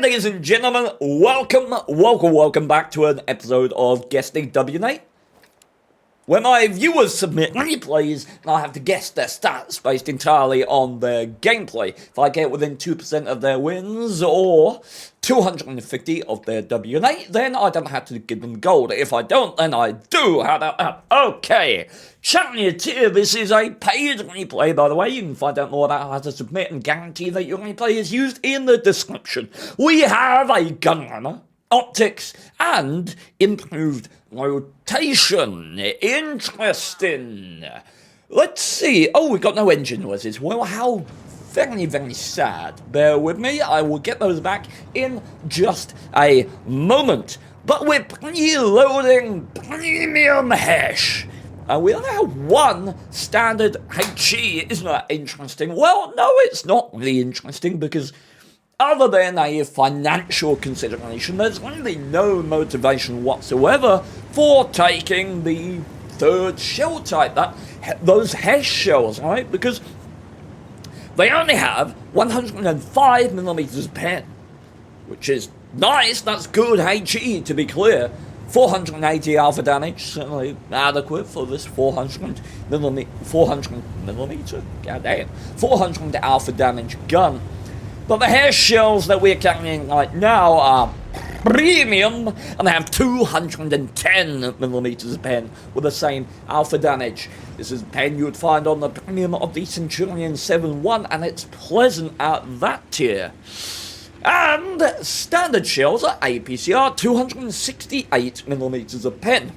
Ladies and gentlemen, welcome back to an episode of Guessing WN8, where my viewers submit replays and I have to guess their stats based entirely on their gameplay. If I get within 2% of their wins or 250 of their WN8, then I don't have to give them gold. If I don't, then I do. How about that? Okay, checking your tier. This is a paid replay, by the way. You can find out more about how to submit and guarantee that your replay is used in the description. We have a gun runner, optics, and improved rotation. Interesting. Let's see. Oh, we got no engine noises. Well, how very sad. Bear with me. I will get those back in just a moment. But we're preloading premium hash. We only have one standard HE. Isn't that interesting? Well, no, it's not really interesting because other than a financial consideration, there's really no motivation whatsoever for taking the third shell type, those hash shells, right? Because they only have 105mm pen, which is nice. That's good HE, to be clear. 480 alpha damage, certainly adequate for this 400 millimeter, goddamn, 400 alpha damage gun. But the hair shells that we're carrying right now are premium, and they have 210mm pen with the same alpha damage. This is pen you would find on the premium of the Centurion 7.1, and it's pleasant at that tier. And standard shells are APCR 268mm of pen.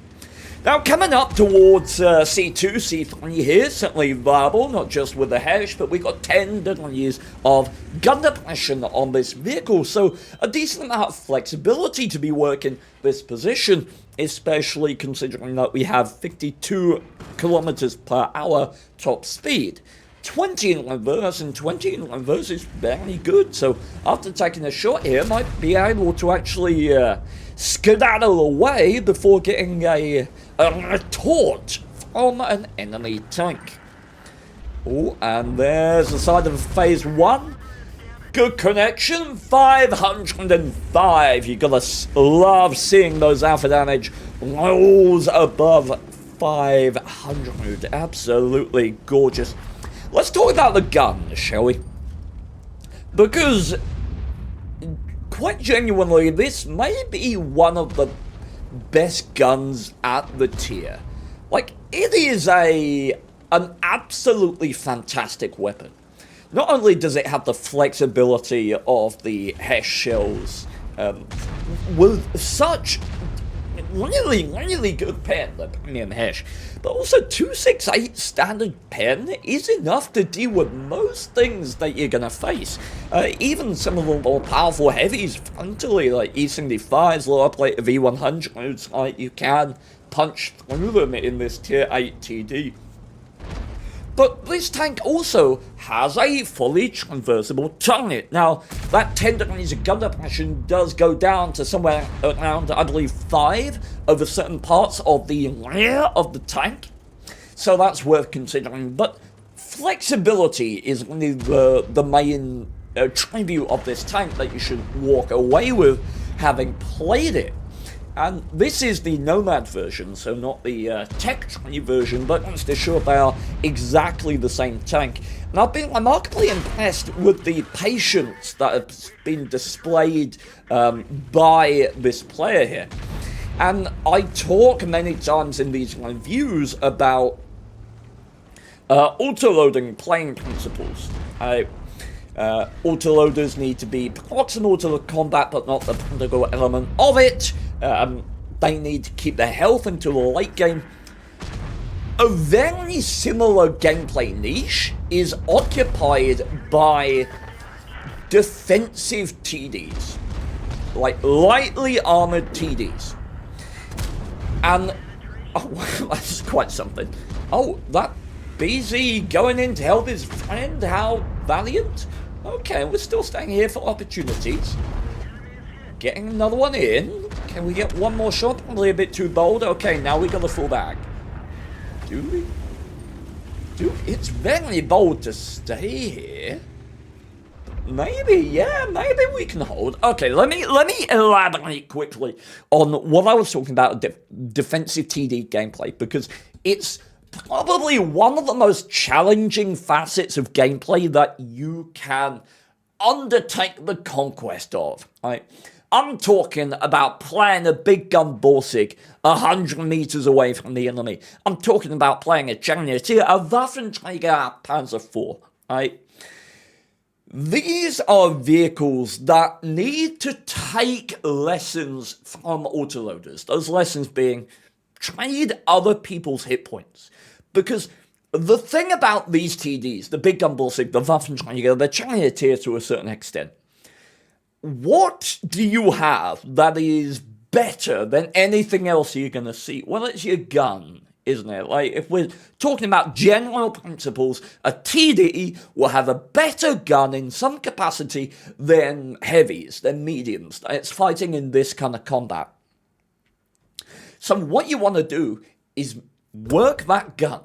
Now, coming up towards C2, C3 here, certainly viable, not just with the hash, but we've got 10 different years of gun depression on this vehicle, so a decent amount of flexibility to be working this position, especially considering that we have 52 kilometers per hour top speed. 20 in reverse, and 20 in reverse is very good, so after taking a shot here, might be able to actually skedaddle away before getting a retort from an enemy tank. Oh, and there's the side of phase 1. Good connection, 505. You gotta love seeing those alpha damage rolls above 500. Absolutely gorgeous. Let's talk about the gun, shall we? Because, quite genuinely, this may be one of the best guns at the tier. Like, it is an absolutely fantastic weapon. Not only does it have the flexibility of the hash shells, with such really good pen, the premium hash, but also 268 standard pen is enough to deal with most things that you're gonna face. Even some of the more powerful heavies frontally, like E75s, lower plate V100s, like you can punch through them in this tier 8 TD. But this tank also has a fully traversable turret. Now, that 10 degrees of gun depression does go down to somewhere around, I believe, 5 over certain parts of the rear of the tank. So that's worth considering. But flexibility is really the main tribute of this tank that you should walk away with having played it. And this is the Nomad version, so not the Tech Tree version, but rest assured they are exactly the same tank. And I've been remarkably impressed with the patience that has been displayed by this player here. And I talk many times in these reviews about autoloading playing principles. Autoloaders need to be proximal to the combat, but not the political element of it. They need to keep their health until the late game. A very similar gameplay niche is occupied by defensive TDs, like lightly armored TDs. And oh, that's quite something. Oh, that BZ going in to help his friend. How valiant. Okay, we're still staying here for opportunities. Getting another one in. Can we get one more shot? Probably a bit too bold. Okay, now we got the full bag. Do we? It's very bold to stay here. Maybe, yeah, maybe we can hold. Okay, let me elaborate quickly on what I was talking about, defensive TD gameplay, because it's probably one of the most challenging facets of gameplay that you can undertake the conquest of, right? I'm talking about playing a big gun Borsig 100 meters away from the enemy. I'm talking about playing a Charioteer, a Waffenträger Panzer IV, right? These are vehicles that need to take lessons from autoloaders. Those lessons being trade other people's hit points. Because the thing about these TDs, the Big Gun Borsig, the Waffenträger, the Charioteer to a certain extent, what do you have that is better than anything else you're going to see? Well, it's your gun, isn't it? Like, if we're talking about general principles, a TD will have a better gun in some capacity than heavies, than mediums. It's fighting in this kind of combat. So what you want to do is work that gun.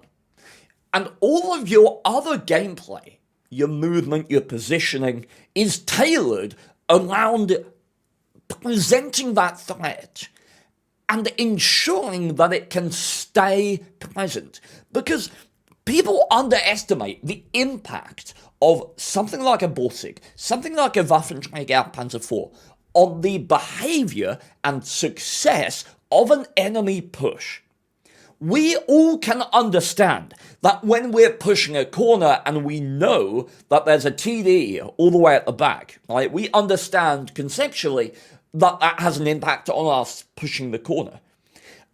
And all of your other gameplay, your movement, your positioning, is tailored around presenting that threat and ensuring that it can stay present. Because people underestimate the impact of something like a Borsig, something like a Waffenträger Panzer IV, on the behavior and success of an enemy push. We all can understand that when we're pushing a corner and we know that there's a TD all the way at the back, right? We understand conceptually that that has an impact on us pushing the corner.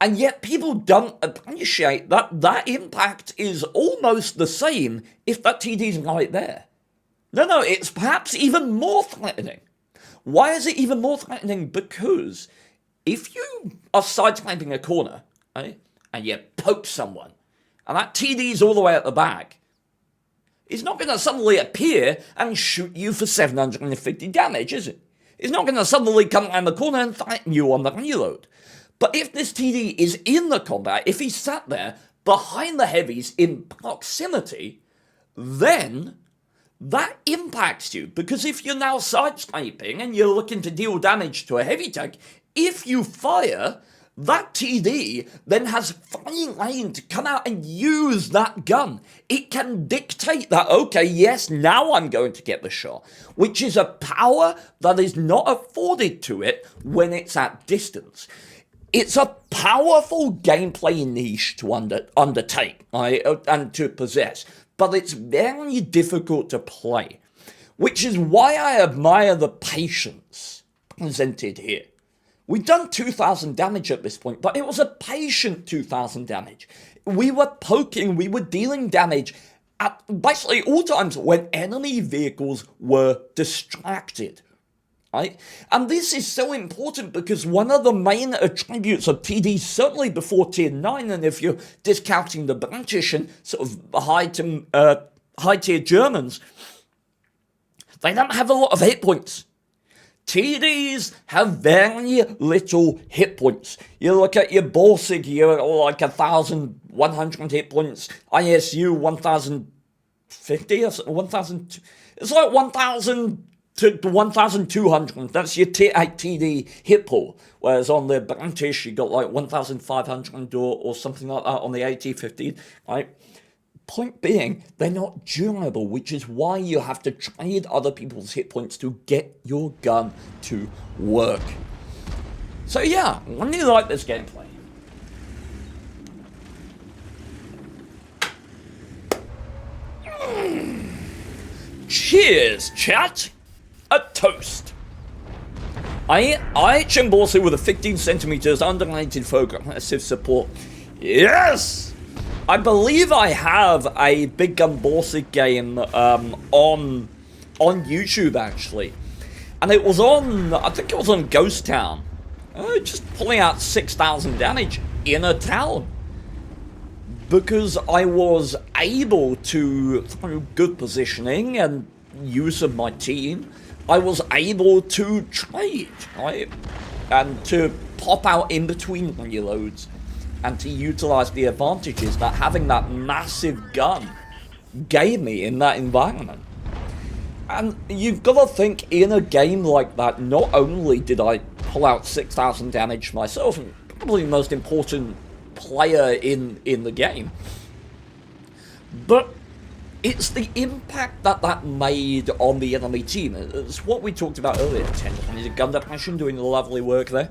And yet people don't appreciate that that impact is almost the same if that TD's right there. No, it's perhaps even more threatening. Why is it even more threatening? Because if you are sideswiping a corner, right, and you poke someone, and that TD's all the way at the back, it's not going to suddenly appear and shoot you for 750 damage, is it? It's not going to suddenly come around the corner and threaten you on the reload. But if this TD is in the combat, if he's sat there behind the heavies in proximity, then that impacts you. Because if you're now sideswiping and you're looking to deal damage to a heavy tank, if you fire, that TD then has free rein to come out and use that gun. It can dictate that, okay, yes, now I'm going to get the shot, which is a power that is not afforded to it when it's at distance. It's a powerful gameplay niche to undertake, right, and to possess, but it's very difficult to play, which is why I admire the patience presented here. We'd done 2,000 damage at this point, but it was a patient 2,000 damage. We were poking, we were dealing damage at basically all times when enemy vehicles were distracted. Right? And this is so important because one of the main attributes of TD, certainly before Tier 9, and if you're discounting the British and sort of high-tier Germans, they don't have a lot of hit points. TDs have very little hit points. You look at your Borsig, you're like 1,100 hit points. ISU 1,050 or 1,000. It's like 1,000 to 1,200. That's your Tier 8 TD hit pool. Whereas on the British, you got like 1,500 or something like that on the AT-15, right? Point being, they're not durable, which is why you have to trade other people's hit points to get your gun to work. So yeah, I really like this gameplay. Cheers, chat! A toast! IHM Borsig with a 15 centimeters underrated progressive support. Yes! I believe I have a Big Gun Borsig game on YouTube, actually. And it was on, I think it was on Ghost Town. Just pulling out 6,000 damage in a town. Because I was able to, through good positioning and use of my team, I was able to trade, right? And to pop out in between reloads. And to utilize the advantages that having that massive gun gave me in that environment. And you've got to think, in a game like that, not only did I pull out 6,000 damage myself, and probably the most important player in the game, but it's the impact that made on the enemy team. It's what we talked about earlier. Gunda Passion doing lovely work there.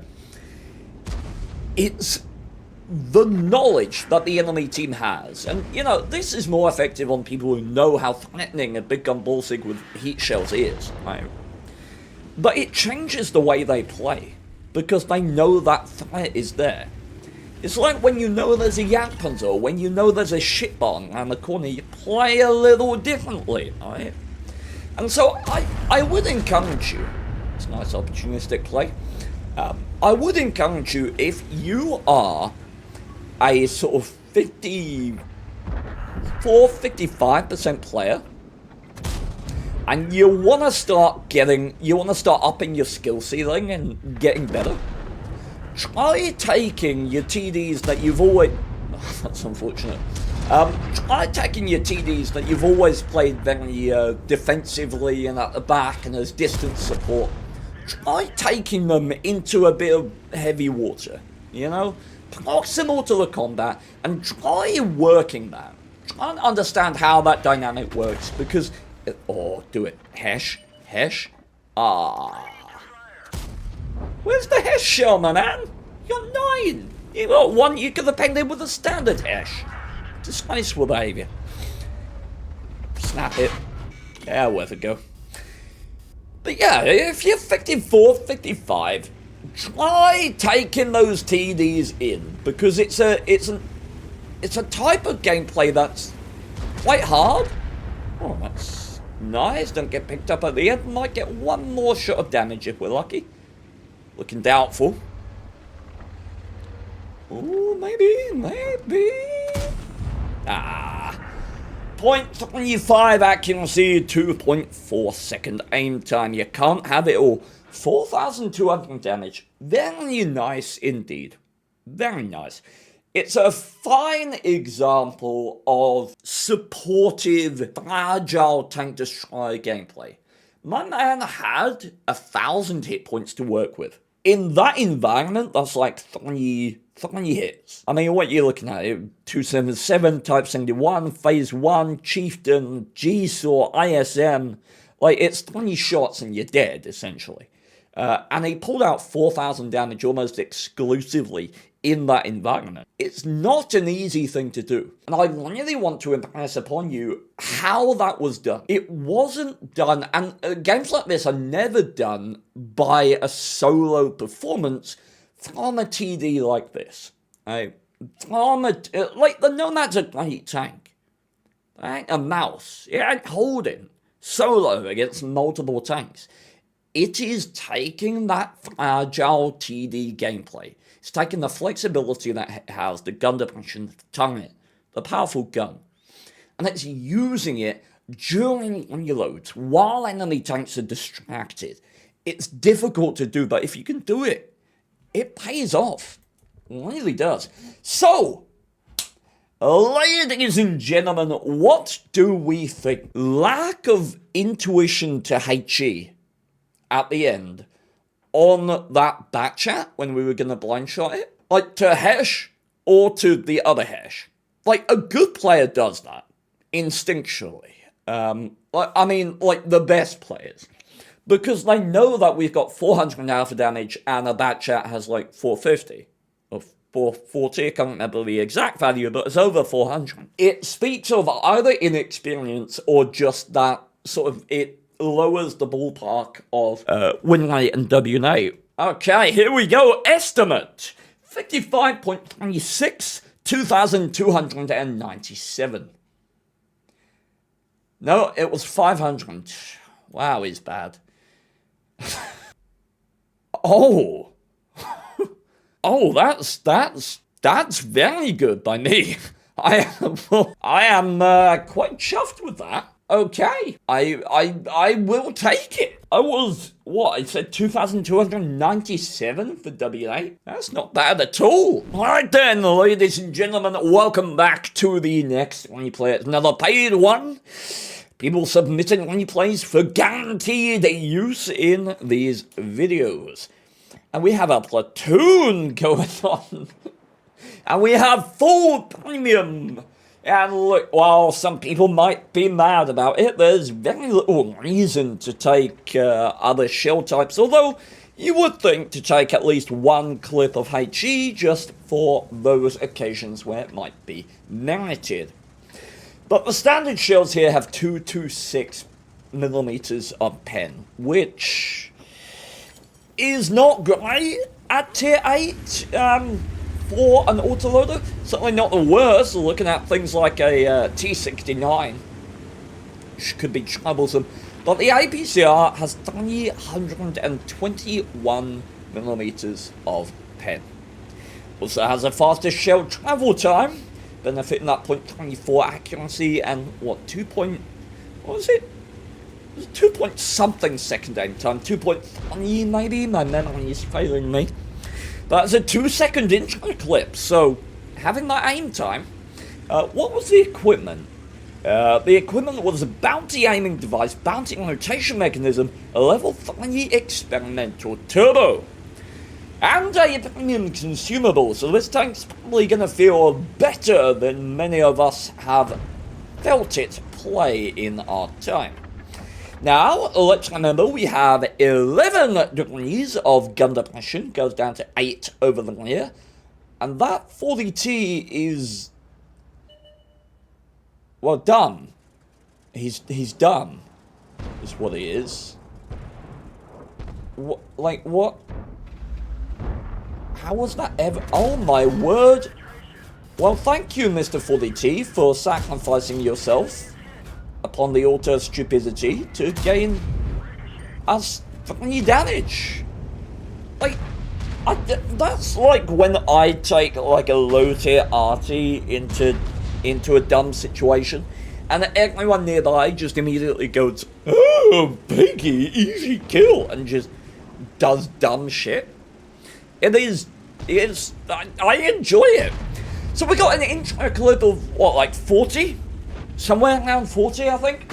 It's the knowledge that the enemy team has. And, you know, this is more effective on people who know how threatening a big gun ballsig with heat shells is. Right? But it changes the way they play, because they know that threat is there. It's like when you know there's a Yakpanzer, or when you know there's a shit bomb around the corner, you play a little differently, right? And so I would encourage you, it's a nice opportunistic play, I would encourage you, if you are a sort of 55% player, and you want to start upping your skill ceiling and getting better, try taking your TDs that you've always, that's unfortunate, try taking your TDs that you've always played very defensively and at the back and as distance support, try taking them into a bit of heavy water, you know? Proximal to the combat, and try working that. Try and understand how that dynamic works, because... Oh, do it. Hesh. Where's the Hesh shell, my man? You're 9. You got 1, you could have pinged in with a standard Hesh. Disgraceful behaviour. Snap it. Yeah, worth a go. But yeah, if you're 54, 55... try taking those TDs in, because it's a type of gameplay that's quite hard. Oh, that's nice. Don't get picked up at the end. Might get one more shot of damage if we're lucky. Looking doubtful. Oh, maybe. Ah. 0.35 accuracy, 2.4 second aim time. You can't have it all. 4,200 damage. Very nice indeed. Very nice. It's a fine example of supportive, fragile tank destroyer gameplay. My man had 1,000 hit points to work with. In that environment, that's like three hits. I mean, what you're looking at, 277, Type 71, Phase 1, Chieftain, G-Saw, ISM. Like, it's 20 shots and you're dead, essentially. And he pulled out 4,000 damage almost exclusively in that environment. It's not an easy thing to do. And I really want to impress upon you how that was done. It wasn't done, and games like this are never done by a solo performance from a TD like this. Like, the Nomad's a great tank. It ain't a mouse. It ain't holding solo against multiple tanks. It is taking that fragile TD gameplay. It's taking the flexibility that it has, the gun depression, the turret, the powerful gun, and it's using it during reloads while enemy tanks are distracted. It's difficult to do, but if you can do it, it pays off. It really does. So, ladies and gentlemen, what do we think? Lack of intuition to HE at the end on that back chat when we were going to blind shot it, like to Hesh or to the other Hesh. Like, a good player does that instinctually. Like the best players, because they know that we've got 400 alpha damage and a back chat has like 450 or 440. I can't remember the exact value, but it's over 400. It speaks of either inexperience or just that sort of it lowers the ballpark of win rate and WN8. Okay, here we go. Estimate 55.26, 2,297. No, it was 500. Wow, he's bad. Oh. Oh, that's very good by me. I am quite chuffed with that. Okay, I will take it. I was, I said 2,297 for WN8? That's not bad at all. Alright then, ladies and gentlemen, welcome back to the next replay. It's another paid one. people submitting replays for guaranteed use in these videos. And we have a platoon going on. And we have full premium. And look, while some people might be mad about it, there's very little reason to take other shell types. Although, you would think to take at least one clip of HE just for those occasions where it might be merited. But the standard shells here have 226mm of pen, which is not great at tier 8 for an autoloader. Certainly not the worst, looking at things like a T69, which could be troublesome. But the APCR has 321mm of pen. Also has a faster shell travel time, benefiting that 0.24 accuracy and what 2 point, what was it? It was 2 point something second aim time, 2.3 maybe, my memory is failing me. But it's a 2-second intro clip, so having that aim time. What was the equipment? The equipment was a bounty aiming device, bounty rotation mechanism, a level 3 experimental turbo, and a premium consumable, so this tank's probably going to feel better than many of us have felt it play in our time. Now, let's remember we have 11 degrees of gun depression, goes down to 8 over the rear, and that 40T is, well, done. He's done, is what he is. What, like, what? How was that ever? Oh my word. Well, thank you, Mr. 40T, for sacrificing yourself upon the altar of stupidity to gain us 3 damage. Like, that's like when I take like a low tier arty into a dumb situation, and everyone nearby just immediately goes, "Oh, Piggy, easy kill," and just does dumb shit. I enjoy it. So we got an intro clip of, what, like 40? Somewhere around 40, I think?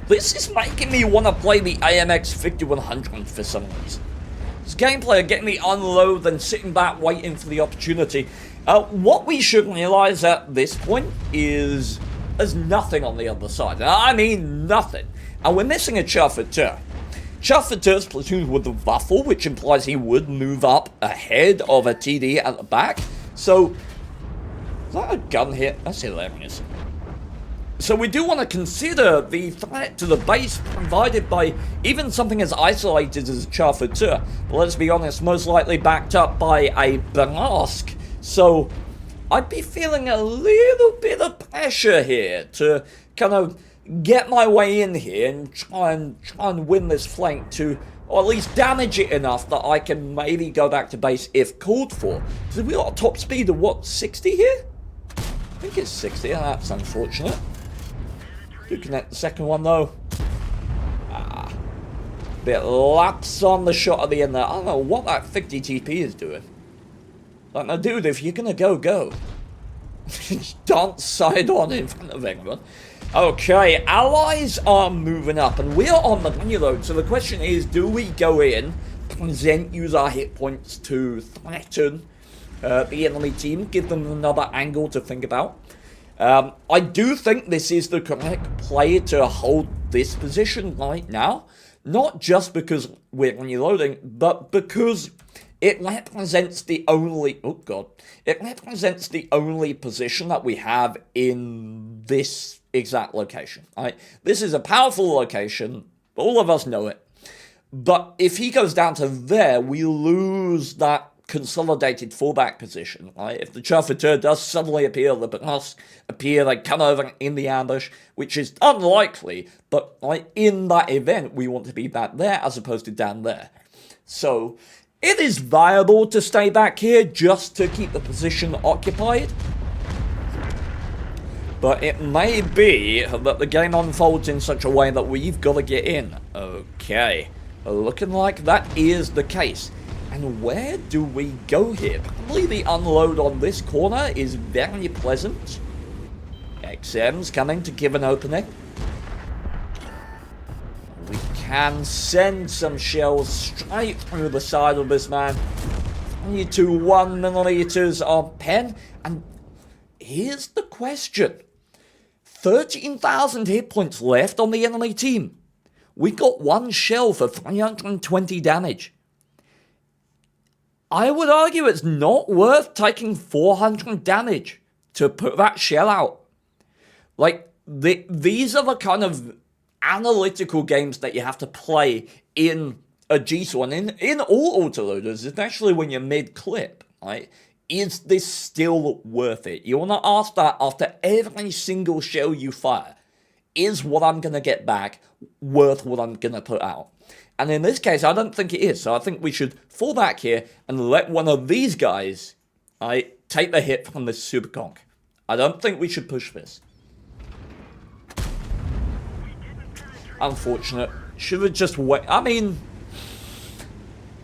This is making me want to play the AMX 5100 for some reason. This gameplay of getting me unload and sitting back waiting for the opportunity. What we should realize at this point is there's nothing on the other side. I mean nothing. And we're missing a Chauffeur. Chauffeur's platoons with the Waffle, which implies he would move up ahead of a TD at the back. So, is that a gun here? That's hilarious. So we do want to consider the threat to the base provided by even something as isolated as a Chauffeur. But let's be honest, most likely backed up by a Barask. So I'd be feeling a little bit of pressure here to kind of get my way in here and try and win this flank to, or at least damage it enough that I can maybe go back to base if called for. So we got a top speed of what, 60 here? I think it's 60, that's unfortunate. Do connect the second one though. Bit lapse on the shot at the end there. I don't know what that 50 TP is doing. Like, no, dude, if you're gonna go. Just dance side on in front of everyone. Okay, allies are moving up, and we're on the reload, so the question is, do we go in, present, use our hit points to threaten the enemy team, give them another angle to think about? I do think this is the correct play to hold this position right now, not just because we're reloading, but because it represents the only, it represents the only position that we have in this exact location. Right? This is a powerful location, all of us know it, but if he goes down to there, we lose that consolidated fallback position. Right? If the Chauffeur does suddenly appear, the Barask appear, they come over in the ambush, which is unlikely, but like in that event, we want to be back there as opposed to down there. So it is viable to stay back here just to keep the position occupied. But it may be that the game unfolds in such a way that we've got to get in. Okay, looking like that is the case. And where do we go here? Probably the unload on this corner is very pleasant. XM's coming to give an opening. can send some shells straight through the side of this man. 22 1mm of pen. And here's the question. 13,000 hit points left on the enemy team. We got one shell for 320 damage. I would argue it's not worth taking 400 damage to put that shell out. Like, these are the kind of analytical games that you have to play in a G-Swan, in all autoloaders, especially when you're mid-clip, right? Is this still worth it? You want to ask that after every single shell you fire. Is what I'm going to get back worth what I'm going to put out? And in this case, I don't think it is. So I think we should fall back here and let one of these guys take the hit from this super conk. I don't think we should push this. Unfortunate. Should have just wait. I mean,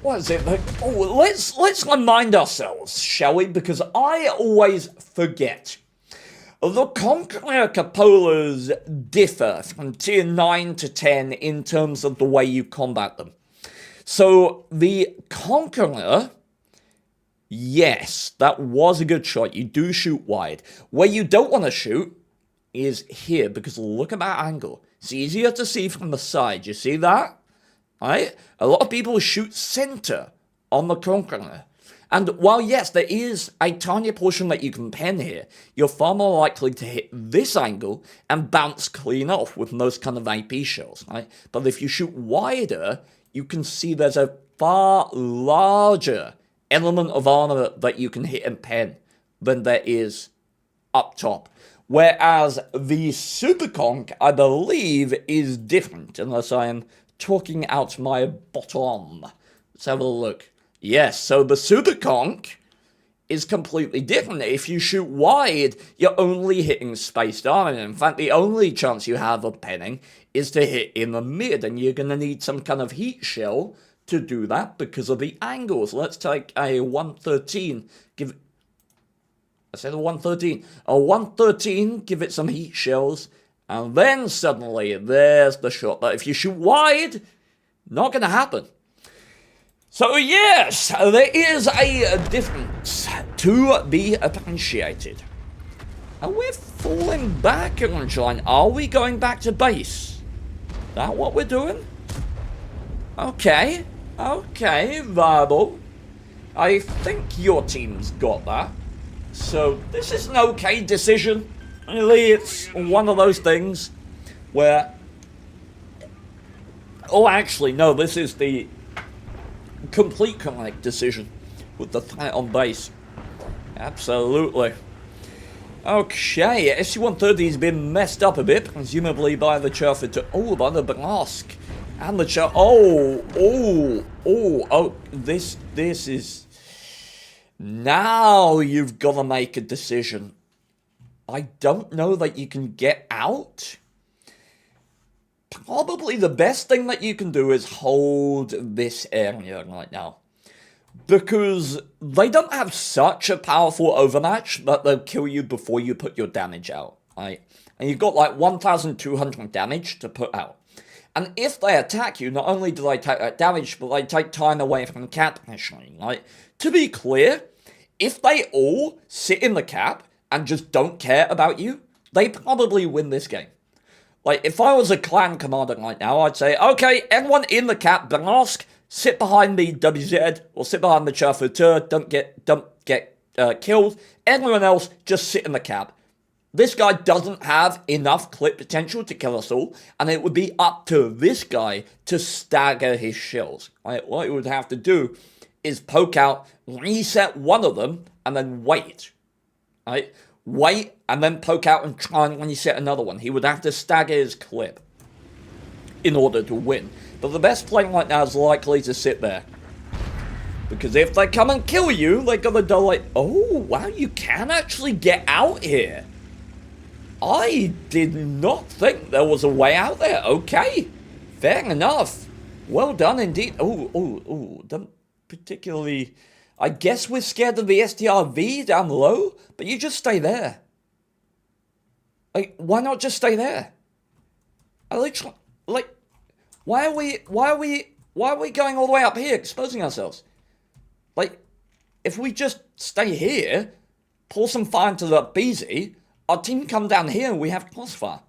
what is it? Like, let's remind ourselves, shall we? Because I always forget. The Conqueror Cupolas differ from tier 9 to 10 in terms of the way you combat them. So, the Conqueror, yes, that was a good shot. You do shoot wide. Where you don't want to shoot is here, because look at that angle. It's easier to see from the side. You see that? Right? A lot of people shoot center on the Conqueror. And while, yes, there is a tiny portion that you can pen here, you're far more likely to hit this angle and bounce clean off with most kind of AP shells, right? But if you shoot wider, you can see there's a far larger element of armor that you can hit and pen than there is up top. Whereas the Super Conk, I believe, is different, unless I am talking out my bottom. Let's have a look. Yes, so the Super Conk is completely different. If you shoot wide, you're only hitting spaced armor. In fact, the only chance you have of penning is to hit in the mid, and you're going to need some kind of heat shell to do that because of the angles. Let's take a 113, I said a 113. A 113, give it some heat shells, and then suddenly there's the shot. But if you shoot wide, not going to happen. So yes, there is a difference to be appreciated. And we're falling back, Orange Line. Are we going back to base? Is that what we're doing? Okay, viable. I think your team's got that. So this is an okay decision. Really, it's one of those things where... Oh, actually, no, this is the complete correct decision with the threat on base. Absolutely. Okay, SC-130 has been messed up a bit, presumably by the chaffer to... Oh, by the Blask. And the chaffer... Oh, this is... Now you've got to make a decision. I don't know that you can get out. Probably the best thing that you can do is hold this area right now. Because they don't have such a powerful overmatch that they'll kill you before you put your damage out, right? And you've got like 1,200 damage to put out. And if they attack you, not only do they take that damage, but they take time away from cap positioning, right? To be clear, if they all sit in the cap and just don't care about you, they probably win this game. Like, if I was a clan commander right now, I'd say, okay, everyone in the cap, Blask, sit behind the WZ, or sit behind the chauffeur, don't get killed. Everyone else, just sit in the cap. This guy doesn't have enough clip potential to kill us all, and it would be up to this guy to stagger his shells. Right? What he would have to do is poke out, reset one of them, and then wait. Right? Wait, and then poke out and try and reset another one. He would have to stagger his clip in order to win. But the best play right now is likely to sit there. Because if they come and kill you, they're gonna go like, oh, wow, you can actually get out here. I did not think there was a way out there. Okay, fair enough. Well done indeed. Oh, don't particularly... I guess we're scared of the STRV down low, but you just stay there. Like, why not just stay there? I literally, like, Why are we going all the way up here, exposing ourselves? Like, if we just stay here, pour some fire into the BZ, our team come down here and we have crossfire.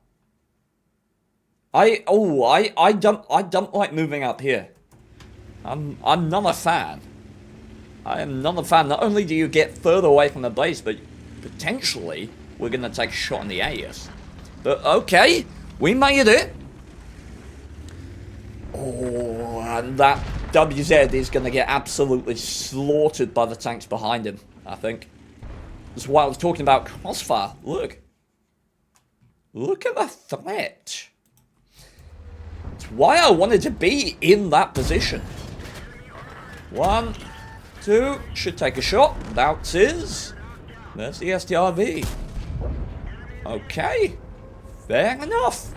I don't like moving up here. I'm not a fan. I am not a fan. Not only do you get further away from the base, but potentially we're gonna take a shot in the AS. But okay, we made it. Oh, and that WZ is gonna get absolutely slaughtered by the tanks behind him, I think. That's why I was talking about crossfire. Look. Look at the threat. It's why I wanted to be in that position. 1, 2, should take a shot. Doubts is. There's the STRV. Okay. Fair enough.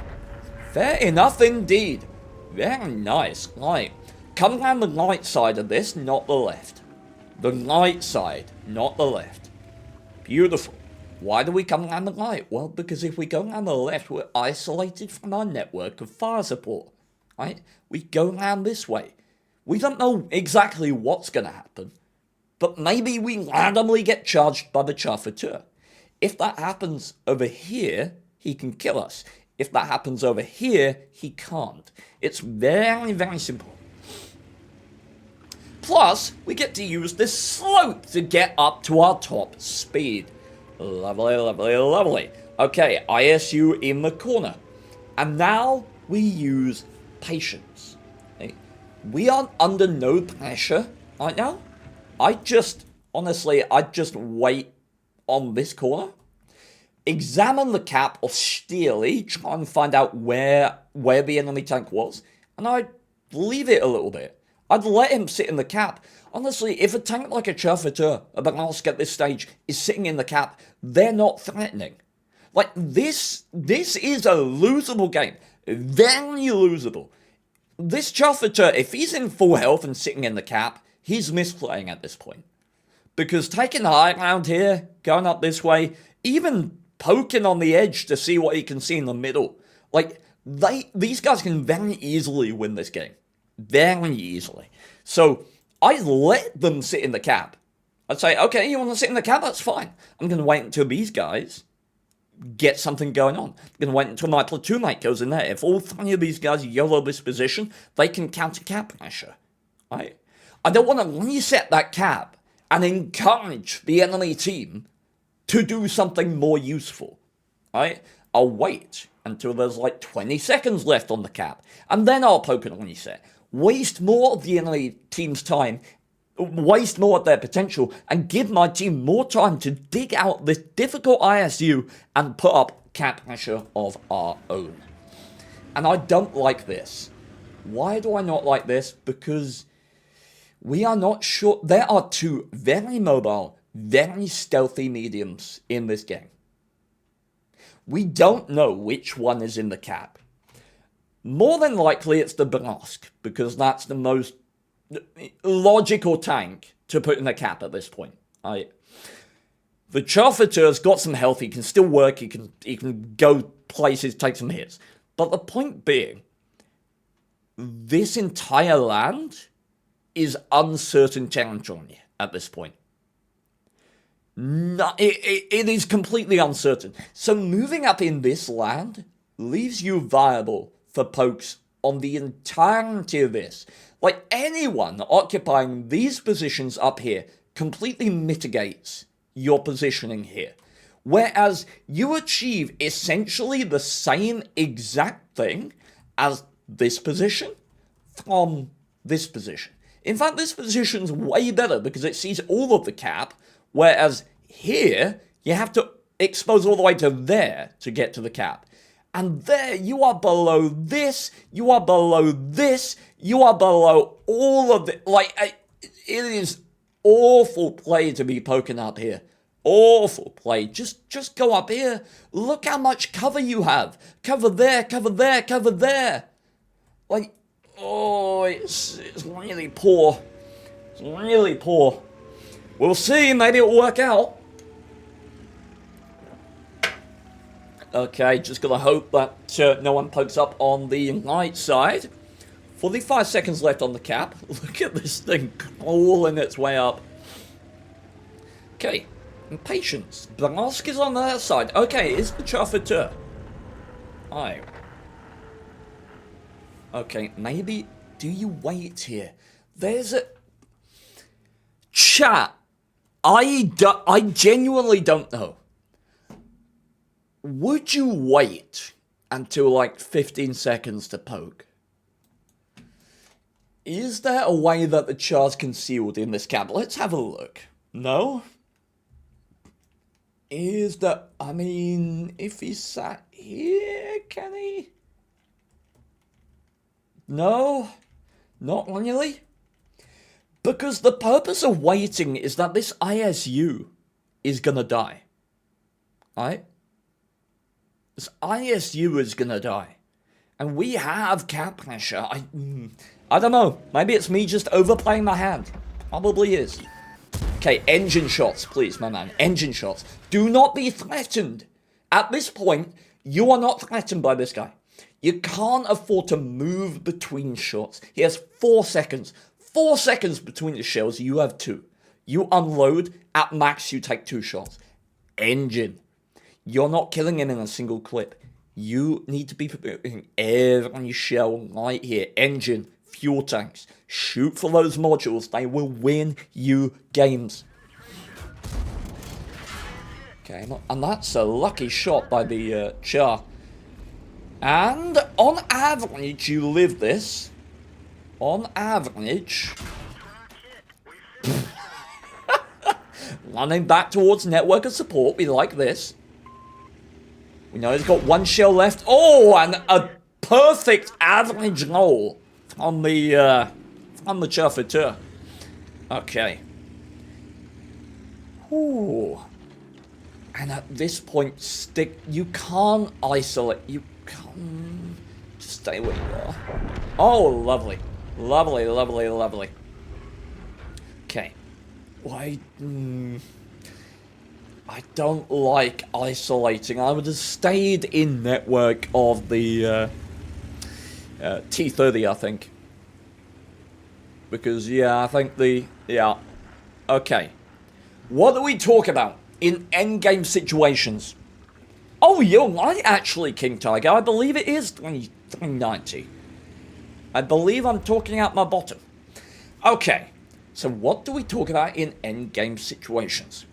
Fair enough indeed. Very nice. Right. Come down the right side of this, not the left. The right side, not the left. Beautiful. Why do we come down the right? Well, because if we go down the left, we're isolated from our network of fire support. Right? We go down this way. We don't know exactly what's going to happen, but maybe we randomly get charged by the Chauffeur. If that happens over here, he can kill us. If that happens over here, he can't. It's very, very simple. Plus, we get to use this slope to get up to our top speed. Lovely, lovely, lovely. Okay, ISU in the corner. And now we use patience. Okay? We are under no pressure right now. Honestly, I just wait on this corner. Examine the cap austerely, try and find out where the enemy tank was. And I'd leave it a little bit. I'd let him sit in the cap. Honestly, if a tank like a Chauffeur, a Balask at this stage, is sitting in the cap, they're not threatening. Like, this is a losable game. Very losable. This Chauffeur, if he's in full health and sitting in the cap, he's misplaying at this point. Because taking the high ground here, going up this way, even poking on the edge to see what he can see in the middle. Like, these guys can very easily win this game. Very easily. So, I let them sit in the cap. I'd say, okay, you want to sit in the cap? That's fine. I'm going to wait until these guys get something going on. I'm going to wait until my platoon mate goes in there. If all 3 of these guys YOLO this position, they can counter cap pressure. Right? I don't want to reset that cap and encourage the enemy team to do something more useful. Right? I'll wait until there's like 20 seconds left on the cap, and then I'll poke it on reset. Waste more of the enemy team's time, waste more of their potential, and give my team more time to dig out this difficult ISU and put up cap pressure of our own. And I don't like this. Why do I not like this? Because we are not sure. There are 2 very mobile, very stealthy mediums in this game. We don't know which one is in the cap. More than likely it's the Balask, because that's the most logical tank to put in the cap at this point. The Chauffeur's got some health, he can still work, he can go places, take some hits. But the point being, this entire land is uncertain territory at this point. No, it is completely uncertain. So moving up in this land leaves you viable for pokes on the entirety of this. Like, anyone occupying these positions up here completely mitigates your positioning here. Whereas you achieve essentially the same exact thing as this position from this position. In fact, this position's way better because it sees all of the cap, whereas here, you have to expose all the way to there to get to the cap. And there, you are below this, you are below this, you are below all of it. Like, it is awful play to be poking up here. Awful play. Just go up here. Look how much cover you have. Cover there, cover there, cover there. Like, oh, it's really poor. It's really poor. We'll see, maybe it'll work out. Okay, just gotta hope that no one pokes up on the right side. 45 seconds left on the cap. Look at this thing crawling its way up. Okay. And patience. Blask is on that side. Okay, it's the Chauffeur. Alright. Okay, maybe... Do you wait here? There's a... Chat. I genuinely don't know. Would you wait until like 15 seconds to poke? Is there a way that the char's concealed in this cap? Let's have a look. No? Is that... I mean, if he sat here, can he? No? Not really? Because the purpose of waiting is that this ISU is gonna die. Right? This ISU is gonna die. And we have cap pressure. I don't know. Maybe it's me just overplaying my hand. Probably is. Okay, engine shots, please, my man. Engine shots. Do not be threatened. At this point, you are not threatened by this guy. You can't afford to move between shots. He has 4 seconds. 4 seconds between the shells, you have 2. You unload, at max you take 2 shots. Engine. You're not killing him in a single clip. You need to be putting every shell right here. Engine, fuel tanks. Shoot for those modules. They will win you games. Okay, and that's a lucky shot by the Char. And on average, you live this. On average. Running back towards network of support. We like this. We know he's got 1 shell left. Oh, and a perfect average roll on the Chauffeur. Okay. Ooh. And at this point, you can't isolate. You can't. Just stay where you are. Oh, lovely. Lovely, lovely, lovely. Okay. Why? I don't like isolating. I would have stayed in network of the T30, I think. Because, yeah, I think yeah. Okay. What do we talk about in endgame situations? Oh, you're right, actually, King Tiger. I believe it is 390. I believe I'm talking out my bottom. Okay. So what do we talk about in endgame situations?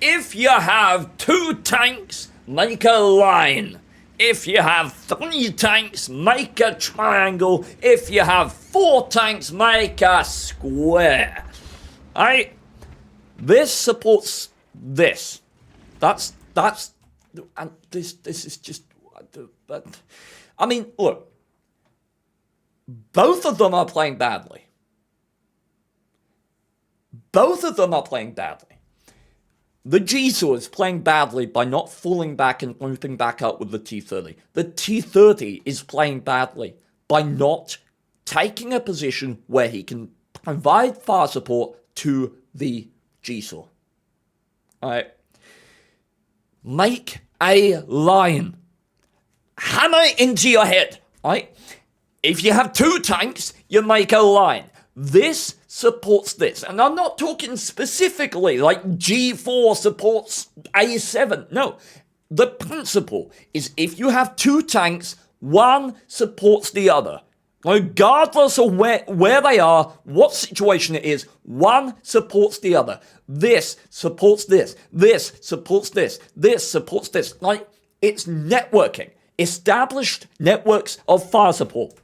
If you have 2 tanks, make a line. If you have 3 tanks, make a triangle. If you have 4 tanks, make a square. Alright? This supports this. That's, and this is just, but, I mean, look. Both of them are playing badly. Both of them are playing badly. The G-Saw is playing badly by not falling back and looping back up with the T30. The T30 is playing badly by not taking a position where he can provide fire support to the G-Saw. Alright. Make a line. Hammer it into your head. Alright. If you have 2 tanks, you make a line. This supports this. And I'm not talking specifically like G4 supports A7. No. The principle is if you have 2 tanks, one supports the other. Regardless of where they are, what situation it is, one supports the other. This supports this. This supports this. This supports this. Like, it's networking. Established networks of fire support.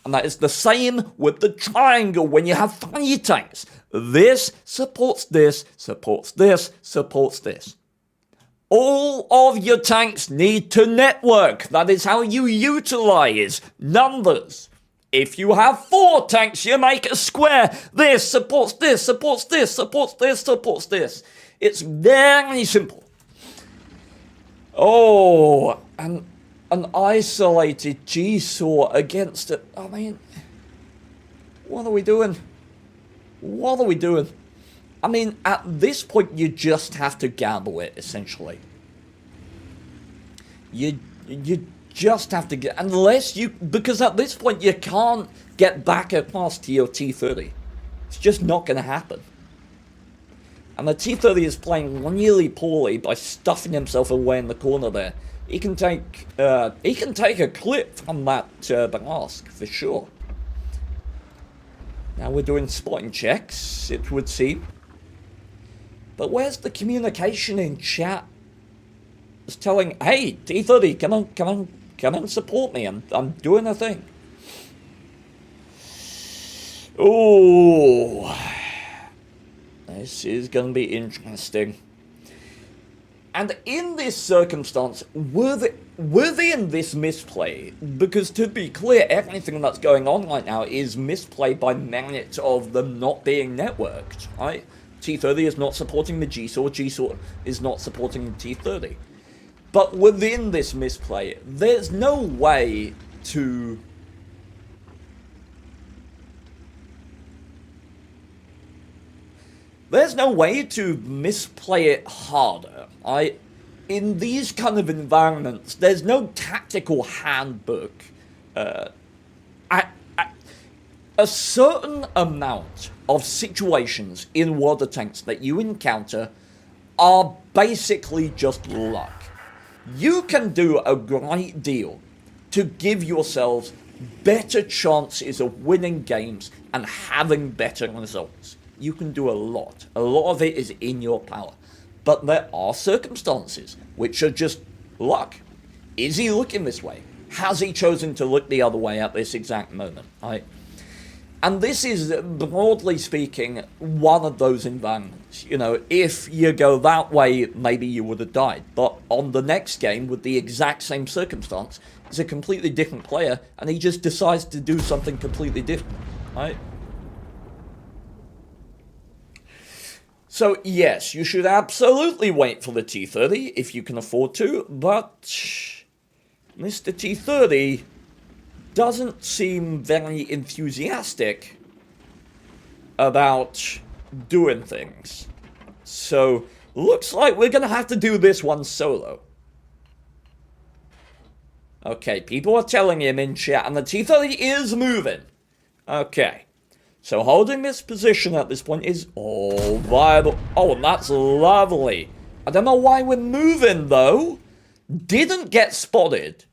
And that is the same with the triangle when you have 3 tanks. This supports this, supports this, supports this. All of your tanks need to network. That is how you utilize numbers. If you have 4 tanks, you make a square. This supports this, supports this, supports this, supports this. It's very simple. Oh, and an isolated G-Saw against it. I mean, what are we doing? What are we doing? I mean, at this point, you just have to gamble it, essentially. You just have to get, unless you, because at this point you can't get back across to your T30. It's just not going to happen. And the T30 is playing really poorly by stuffing himself away in the corner there. He can take a clip from that blast, for sure. Now we're doing spotting checks, it would seem. But where's the communication in chat? It's telling, hey, T30, come on, support me. I'm doing a thing. Oh, this is going to be interesting. And in this circumstance, were they in this misplay? Because to be clear, everything that's going on right now is misplay by merit of them not being networked, right? T30 is not supporting the G-Saw, G-Saw is not supporting the T30. But within this misplay, there's no way to... There's no way to misplay it harder. In these kind of environments, there's no tactical handbook. A certain amount of situations in World of Tanks that you encounter are basically just luck. You can do a great deal to give yourselves better chances of winning games and having better results. You can do a lot. A lot of it is in your power. But there are circumstances which are just luck. Is he looking this way? Has he chosen to look the other way at this exact moment? Right? And this is, broadly speaking, one of those environments. You know, if you go that way, maybe you would have died. But on the next game, with the exact same circumstance, it's a completely different player, and he just decides to do something completely different. Right? So, yes, you should absolutely wait for the T30 if you can afford to, but Mr. T30 doesn't seem very enthusiastic about doing things. So, looks like we're going to have to do this one solo. Okay, people are telling him in chat, and the T30 is moving. Okay. So holding this position at this point is all viable. Oh, and that's lovely. I don't know why we're moving, though. Didn't get spotted.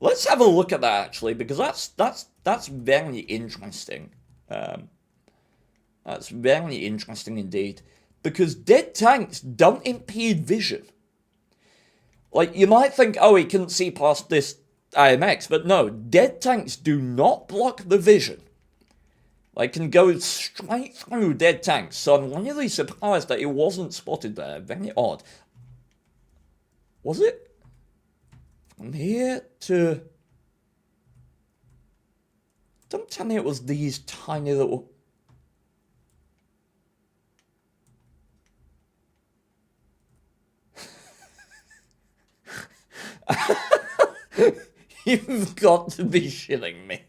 Let's have a look at that, actually, because that's very interesting. That's very interesting indeed. Because dead tanks don't impede vision. Like, you might think, oh, he couldn't see past this AMX, but no, dead tanks do not block the vision. They can go straight through dead tanks, so I'm really surprised that it wasn't spotted there. Very odd. Was it? From here to... Don't tell me it was these tiny little... You've got to be shitting me.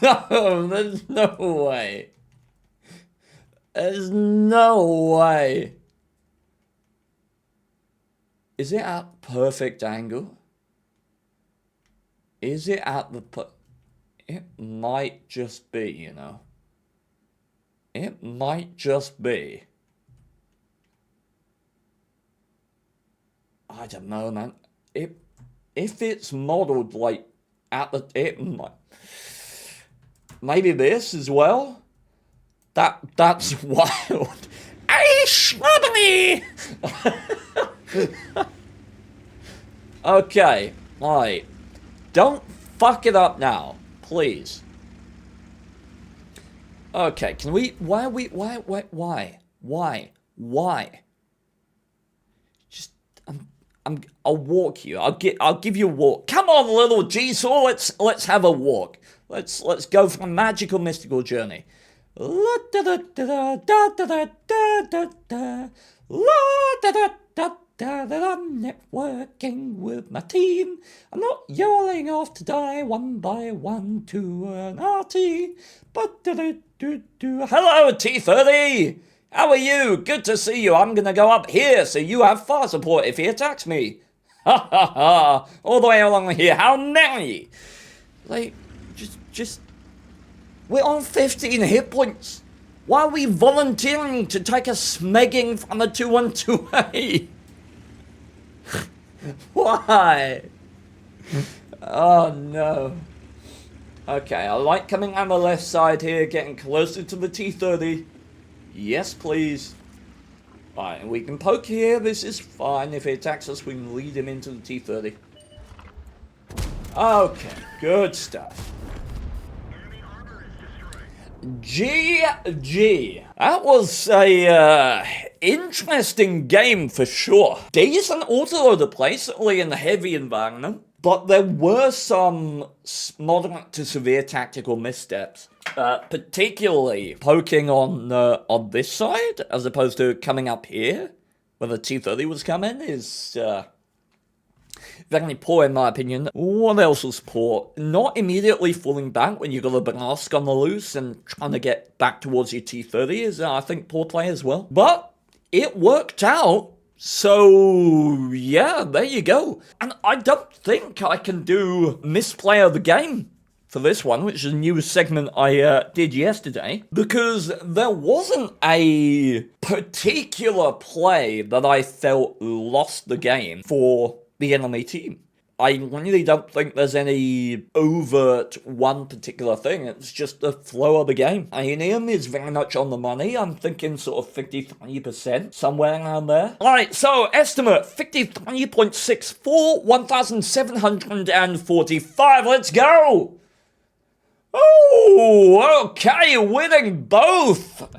No, there's no way. There's no way. Is it at perfect angle? Is it at the It might just be, you know. It might just be. I don't know, man. If it's modeled like at the maybe this as well. That's wild. Hey, shrubbery! Okay, alright. Don't fuck it up now, please. Okay, can we why? Just I'll walk you. I'll give you a walk. Come on, little G-Saw, let's have a walk. Let's go for a magical mystical journey. I'm networking with my team. I'm not yelling off to die one by one to an RT. But hello, T30. How are you? Good to see you. I'm gonna go up here so you have fire support if he attacks me. Ha ha ha. All the way along here. How many? Like, just... We're on 15 hit points. Why are we volunteering to take a smegging from the 212A? Why? Oh no. Okay, I like coming on the left side here, getting closer to the T30. Yes, please. Alright, and we can poke here. This is fine. If he attacks us, we can lead him into the T30. Okay, good stuff. GG. That was a interesting game for sure. Decent autoloader play, certainly in the heavy environment, but there were some moderate to severe tactical missteps. Particularly poking on this side, as opposed to coming up here, where the T30 was coming, is very poor in my opinion. What else was poor? Not immediately falling back when you got a blast on the loose and trying to get back towards your T30 is, I think, poor play as well. But it worked out. So, yeah, there you go. And I don't think I can do misplay of the game for this one, which is a new segment I did yesterday, because there wasn't a particular play that I felt lost the game for the enemy team. I really don't think there's any overt one particular thing. It's just the flow of the game. Ionium is very much on the money. I'm thinking sort of 53%, somewhere around there. Alright, so estimate 53.64, 1,745. Let's go! Oh, okay, winning both.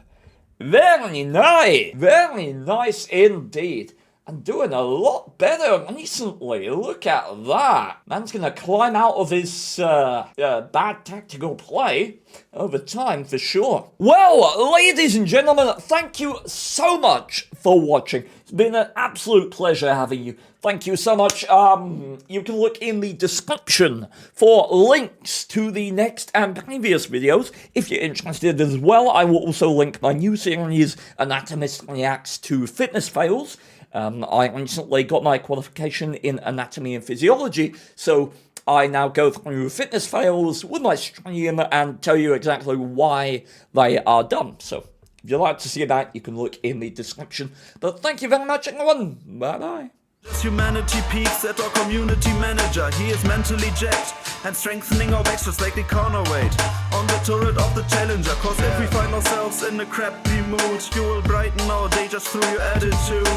Very nice. Very nice indeed. And doing a lot better recently. Look at that. Man's gonna climb out of his bad tactical play over time for sure. Well, ladies and gentlemen, thank you so much for watching. It's been an absolute pleasure having you. Thank you so much. You can look in the description for links to the next and previous videos if you're interested as well. I will also link my new series, Anatomist Reacts to Fitness Fails. I recently got my qualification in anatomy and physiology, so I now go through fitness fails with my stream and tell you exactly why they are dumb. So if you'd like to see that, you can look in the description. But thank you very much, everyone. Bye-bye. Humanity peaks at our community manager. He is mentally jacked and strengthening our backs just like the corner weight on the turret of the challenger. Cause if we find ourselves in a crappy mood, you will brighten our day just through your attitude.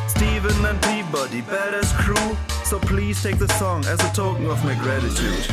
Steven and Peabody, badass crew. So please take the song as a token of my gratitude.